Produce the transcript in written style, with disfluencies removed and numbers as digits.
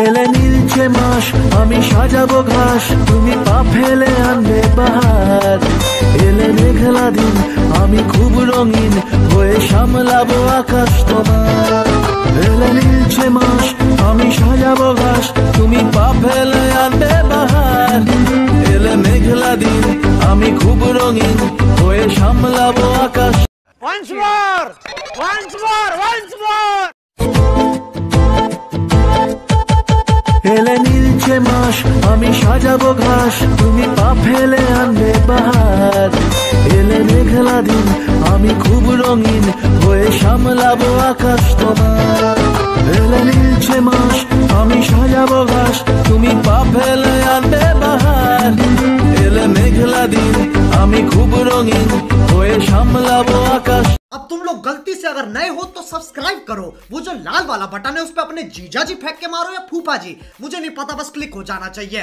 এলে নীলছে মাস আমি সাজাবো ঘাস, তুমি পা ফেলে আনবে বাহার। এলে মেঘলা দিন আমি খুব রঙিন হয়ে সামলাবো আকাশ তোমার। এলে নীলছে মাস আমি সাজাবো ঘাস, তুমি পা ফেলে আনবে বাহার। এলে মেঘলা দিন আমি খুব রঙিন হয়ে সামলাবো আকাশ। Once more! Once more! Once more! এলে নীলছে মাস আমি সাজাবো ঘাস, তুমি পা ফেলে আনবে বাহার। এলে মেঘলা দিন আমি খুব রঙিন হয়ে সামলাবো আকাশ তোমার। এলে নীলছে মাস আমি সাজাবো ঘাস, তুমি পা ফেলে আনবে বাহার। এলে মেঘলা দিন আমি খুব রঙিন হয়ে সামলাবো आकाश। अब तुम लोग गलती से अगर नए हो तो सब्सक्राइब करो, वो जो लाल वाला बटन है उस पर अपने जीजा जी फेंक के मारो या फूफा जी, मुझे नहीं पता, बस क्लिक हो जाना चाहिए।